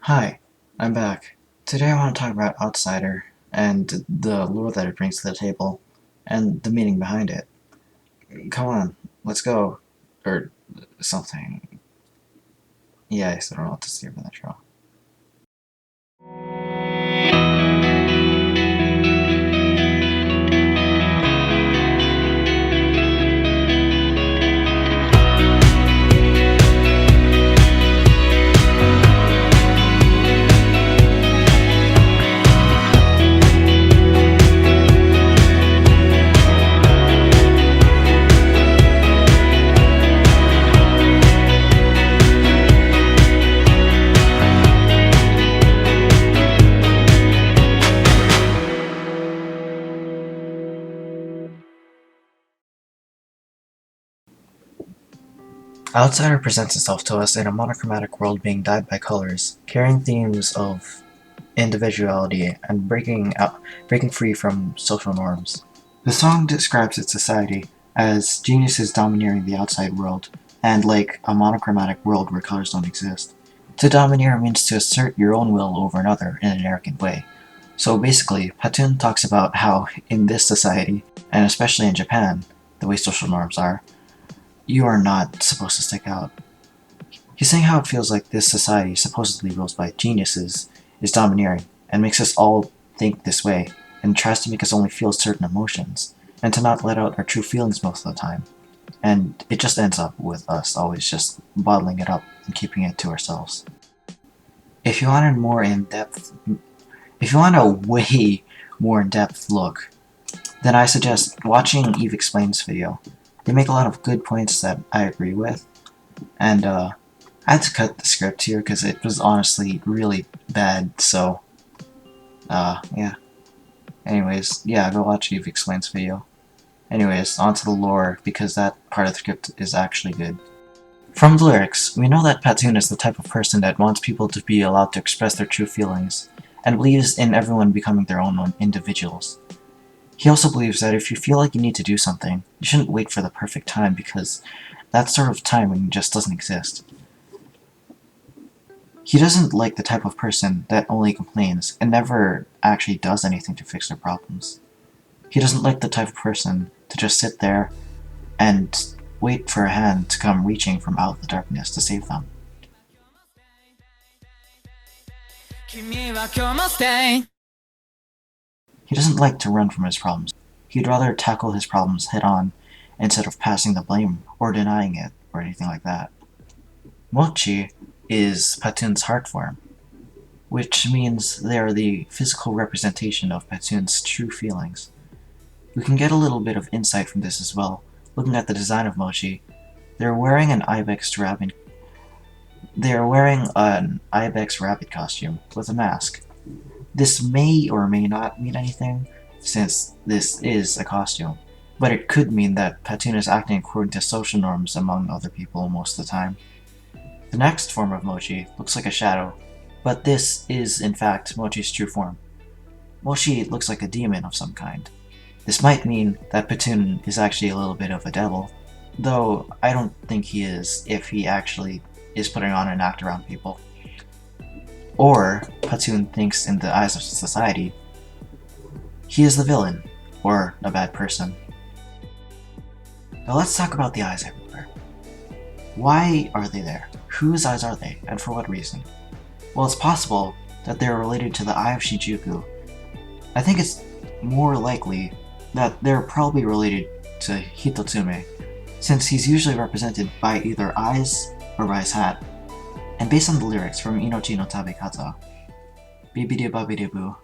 Hi, I'm back. Today I want to talk about Outsider and the lore that it brings to the table and the meaning behind it. Come on, let's go. Or something. Yeah, I still don't know what to say about that show. Outsider presents itself to us in a monochromatic world being dyed by colors, carrying themes of individuality and breaking free from social norms. The song describes its society as geniuses domineering the outside world, and like a monochromatic world where colors don't exist. To domineer means to assert your own will over another in an arrogant way. So basically, Patun talks about how in this society, and especially in Japan, the way social norms are, you are not supposed to stick out. He's saying how it feels like this society, supposedly ruled by geniuses, is domineering, and makes us all think this way, and tries to make us only feel certain emotions, and to not let out our true feelings most of the time. And it just ends up with us always just bottling it up and keeping it to ourselves. If you want a more in-depth, if you want a way more in-depth look, then I suggest watching Eve Explains video. They make a lot of good points that I agree with, and I had to cut the script here because it was honestly really bad, so, yeah. Anyways, yeah, go watch Eve Explains video. Anyways, onto the lore, because that part of the script is actually good. From the lyrics, we know that Patoon is the type of person that wants people to be allowed to express their true feelings, and believes in everyone becoming their own individuals. He also believes that if you feel like you need to do something, you shouldn't wait for the perfect time because that sort of timing just doesn't exist. He doesn't like the type of person that only complains and never actually does anything to fix their problems. He doesn't like the type of person to just sit there and wait for a hand to come reaching from out of the darkness to save them. He doesn't like to run from his problems. He'd rather tackle his problems head on instead of passing the blame or denying it or anything like that. Mochi is Patoon's heart form, which means they are the physical representation of Patoon's true feelings. We can get a little bit of insight from this as well, looking at the design of Mochi. They're wearing an ibex rabbit costume with a mask. This may or may not mean anything, since this is a costume, but it could mean that Patoon is acting according to social norms among other people most of the time. The next form of Mochi looks like a shadow, but this is in fact Mochi's true form. Mochi looks like a demon of some kind. This might mean that Patoon is actually a little bit of a devil, though I don't think he is if he actually is putting on an act around people. Or Patoon thinks in the eyes of society, he is the villain, or a bad person. Now let's talk about the eyes everywhere. Why are they there? Whose eyes are they, and for what reason? Well, it's possible that they are related to the Eye of Shinjuku. I think it's more likely that they're probably related to Hitotsume, since he's usually represented by either eyes or by his hat. And based on the lyrics from Inochi no Tabekata, Bibidi Babidi Boo,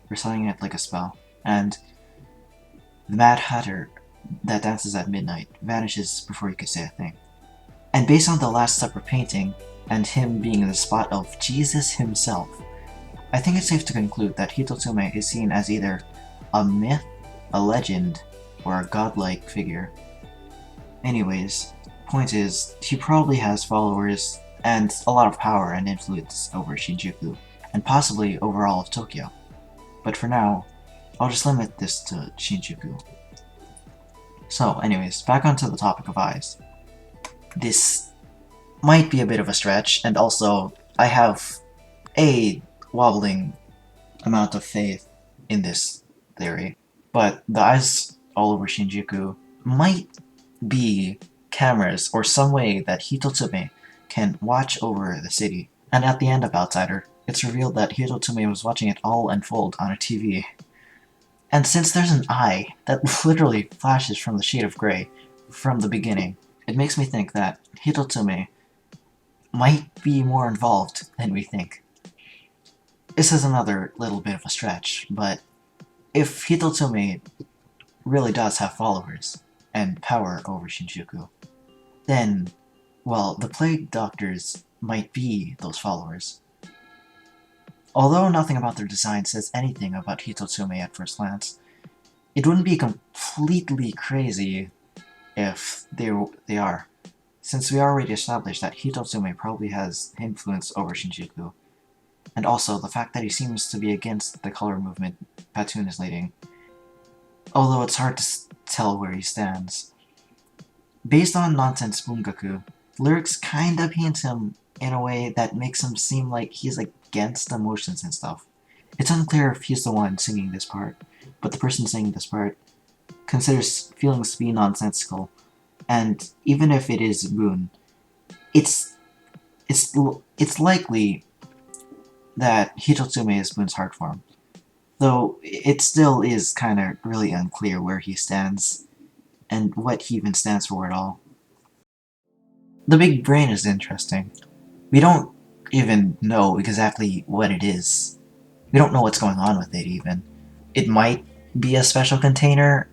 reciting it like a spell, and the Mad Hatter that dances at midnight vanishes before you could say a thing. And based on the Last Supper painting, and him being in the spot of Jesus himself, I think it's safe to conclude that Hitotsume is seen as either a myth, a legend, or a godlike figure. Anyways, point is, he probably has followers and a lot of power and influence over Shinjuku, and possibly over all of Tokyo. But for now, I'll just limit this to Shinjuku. So anyways, back onto the topic of eyes. This might be a bit of a stretch, and also I have a wobbling amount of faith in this theory, but the eyes all over Shinjuku might be cameras or some way that Hitotsume can watch over the city. And at the end of Outsider, it's revealed that Hitotsume was watching it all unfold on a TV. And since there's an eye that literally flashes from the shade of gray from the beginning, it makes me think that Hitotsume might be more involved than we think. This is another little bit of a stretch, but if Hitotsume really does have followers and power over Shinjuku, then, well, the Plague Doctors might be those followers. Although nothing about their design says anything about Hitotsume at first glance, it wouldn't be completely crazy if they are, since we already established that Hitotsume probably has influence over Shinjuku, and also the fact that he seems to be against the color movement Platoon is leading, although it's hard to tell where he stands. Based on Nonsense Bungaku, lyrics kinda paint him in a way that makes him seem like he's against emotions and stuff. It's unclear if he's the one singing this part, but the person singing this part considers feelings to be nonsensical, and even if it is Boon, it's likely that Hitotsume is Boon's heart form, though it still is kinda really unclear where he stands, and what he even stands for at all. The big brain is interesting. We don't even know exactly what it is. We don't know what's going on with it, even. It might be a special container,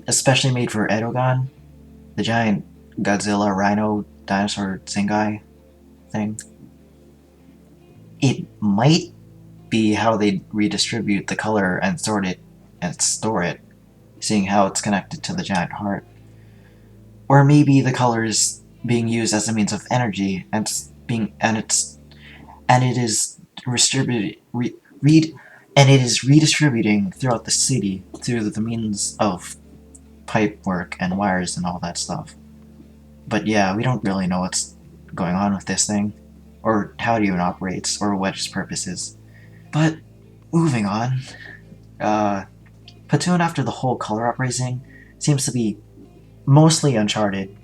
especially made for Edogan, the giant Godzilla Rhino Dinosaur Zingai thing. It might be how they redistribute the color and store it, seeing how it's connected to the giant heart. Or maybe the color is being used as a means of energy, and it is redistributing throughout the city through the means of pipe work and wires and all that stuff. But yeah, we don't really know what's going on with this thing, or how it even operates, or what its purpose is. But moving on, Platoon after the whole color uprising seems to be mostly uncharted,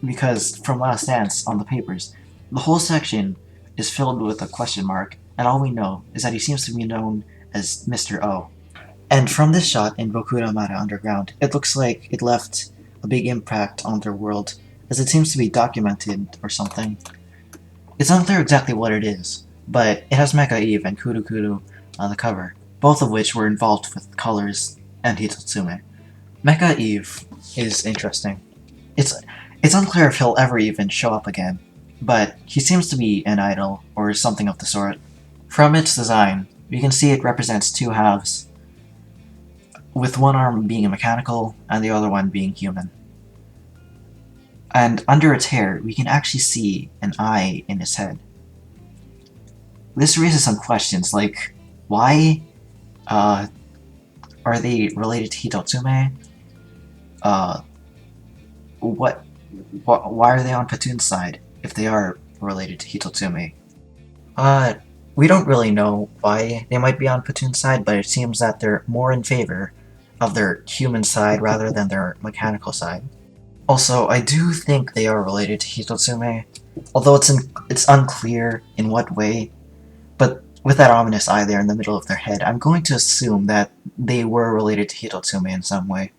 because from Last Dance on the papers, the whole section is filled with a question mark, and all we know is that he seems to be known as Mr. O. And from this shot in Bokuramara Underground, it looks like it left a big impact on their world, as it seems to be documented or something. It's unclear exactly what it is, but it has Mecha Eve and Kuru Kuru on the cover, both of which were involved with colors and Hitotsume. Mecha Eve is interesting. It's unclear if he'll ever even show up again, but he seems to be an idol or something of the sort. From its design, we can see it represents two halves, with one arm being mechanical and the other one being human. And under its hair, we can actually see an eye in its head. This raises some questions, like, why are they related to Hitotsume? Why are they on Platoon's side if they are related to Hitotsume? We don't really know why they might be on Platoon's side, but it seems that they're more in favor of their human side rather than their mechanical side. Also, I do think they are related to Hitotsume, although it's unclear in what way, but with that ominous eye there in the middle of their head, I'm going to assume that they were related to Hitotsume in some way.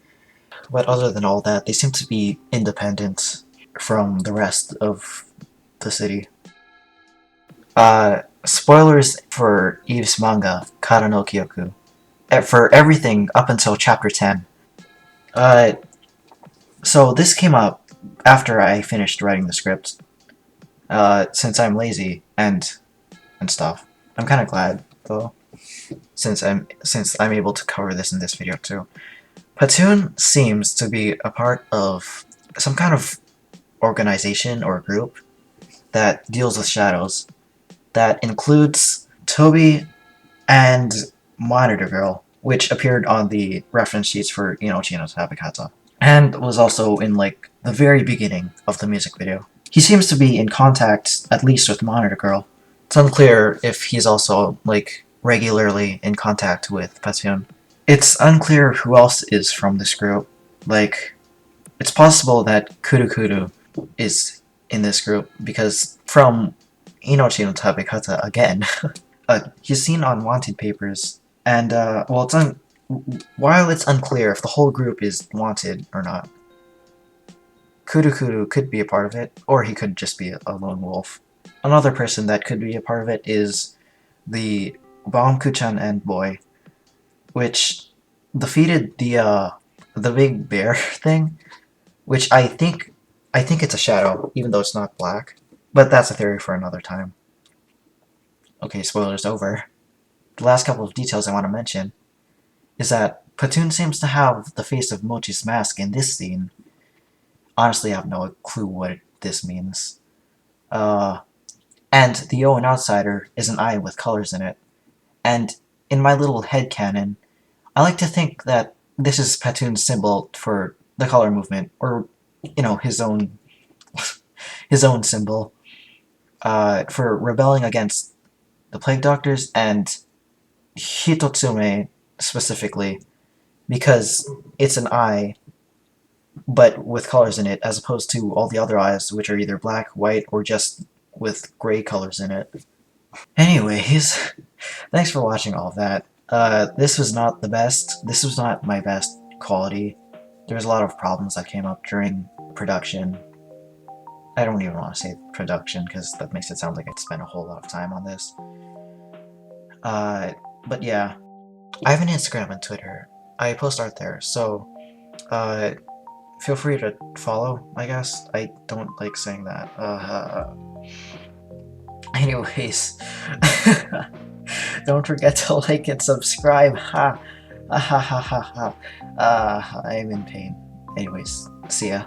But other than all that, they seem to be independent from the rest of the city. Spoilers for Eve's manga, Kara no Kyoku, for everything up until chapter 10. So this came up after I finished writing the script, since I'm lazy and stuff. I'm kind of glad, though, since I'm able to cover this in this video too. Platoon seems to be a part of some kind of organization or group that deals with shadows, that includes Toby and Monitor Girl, which appeared on the reference sheets for Inochi no Tabikata, and was also in, like, the very beginning of the music video. He seems to be in contact, at least with Monitor Girl, It's unclear if he's also, like, regularly in contact with Patoon. It's unclear who else is from this group. Like, it's possible that Kurukuru is in this group, because from Inochi no Tabekata again, he's seen on wanted papers, and, well, while it's unclear if the whole group is wanted or not, Kurukuru could be a part of it, or he could just be a lone wolf. Another person that could be a part of it is the Baumkuchan and boy, which defeated the big bear thing, which I think it's a shadow, even though it's not black. But that's a theory for another time. Okay, spoilers over. The last couple of details I want to mention is that Platoon seems to have the face of Mochi's mask in this scene. Honestly, I have no clue what this means. And the Owen Outsider is an eye with colors in it. And in my little headcanon, I like to think that this is Platoon's symbol for the color movement, or, you know, his own symbol, for rebelling against the Plague Doctors and Hitotsume specifically, because it's an eye, but with colors in it, as opposed to all the other eyes, which are either black, white, or just with gray colors in it. Anyways, thanks for watching all of that. This was not the best. This was not my best quality. There was a lot of problems that came up during production. I don't even want to say production, because that makes it sound like I'd spent a whole lot of time on this. But yeah. I have an Instagram and Twitter. I post art there, so feel free to follow, I guess. I don't like saying that. Anyways, don't forget to like and subscribe. Ha ha ha ha ha. I'm in pain. Anyways, see ya.